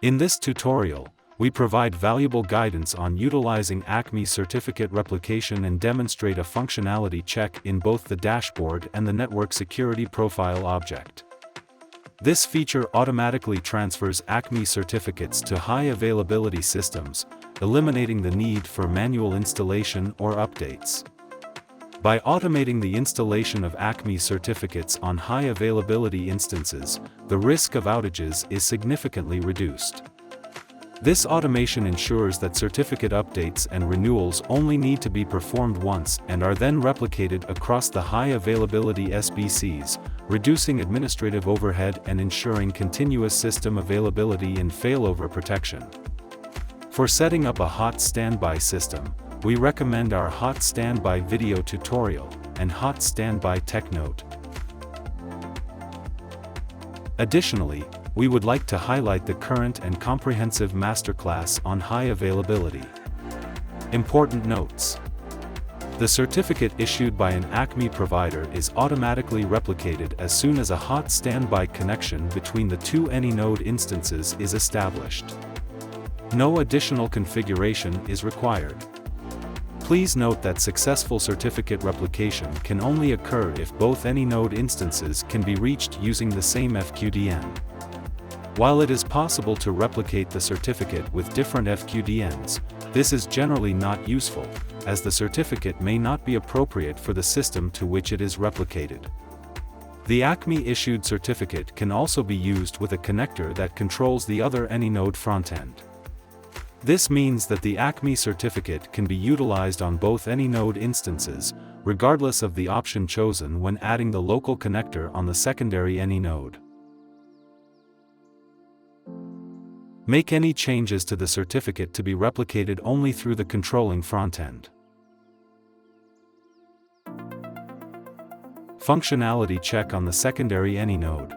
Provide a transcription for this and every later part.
In this tutorial, we provide valuable guidance on utilizing ACME certificate replication and demonstrate a functionality check in both the dashboard and the network security profile object. This feature automatically transfers ACME certificates to high availability systems, eliminating the need for manual installation or updates. By automating the installation of ACME certificates on high availability instances, the risk of outages is significantly reduced. This automation ensures that certificate updates and renewals only need to be performed once and are then replicated across the high availability SBCs, reducing administrative overhead and ensuring continuous system availability and failover protection. For setting up a hot standby system, we recommend our Hot Standby video tutorial and Hot Standby TechNote. Additionally, we would like to highlight the current and comprehensive Masterclass on high availability. Important notes. The certificate issued by an ACME provider is automatically replicated as soon as a hot standby connection between the two anynode instances is established. No additional configuration is required. Please note that successful certificate replication can only occur if both anynode instances can be reached using the same FQDN. While it is possible to replicate the certificate with different FQDNs, this is generally not useful, as the certificate may not be appropriate for the system to which it is replicated. The ACME-issued certificate can also be used with a connector that controls the other anynode frontend. This means that the ACME certificate can be utilized on both anynode instances, regardless of the option chosen when adding the local connector on the secondary anynode. Make any changes to the certificate to be replicated only through the controlling frontend. Functionality check on the secondary anynode.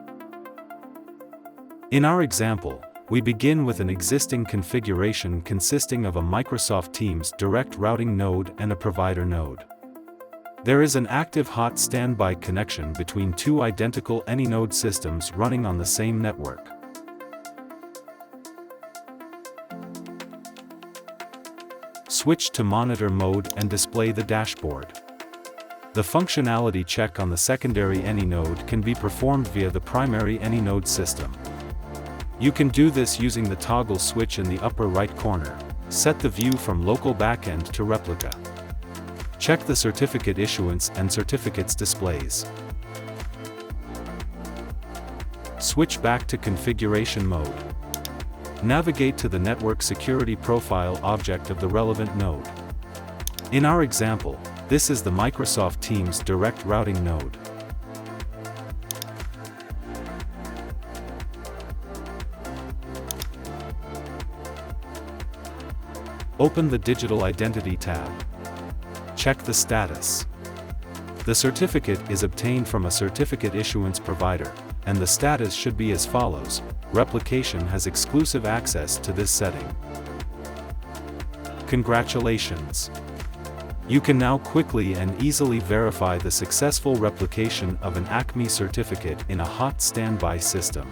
In our example, we begin with an existing configuration consisting of a Microsoft Teams direct routing node and a provider node. There is an active hot standby connection between two identical anynode systems running on the same network. Switch to monitor mode and display the dashboard. The functionality check on the secondary anynode can be performed via the primary anynode system. You can do this using the toggle switch in the upper right corner. Set the view from local backend to replica. Check the certificate issuance and certificates displays. Switch back to configuration mode. Navigate to the network security profile object of the relevant node. In our example, this is the Microsoft Teams direct routing node. Open the Digital Identity tab. Check the status. The certificate is obtained from a certificate issuance provider, and the status should be as follows: Replication has exclusive access to this setting. Congratulations! You can now quickly and easily verify the successful replication of an ACME certificate in a hot standby system.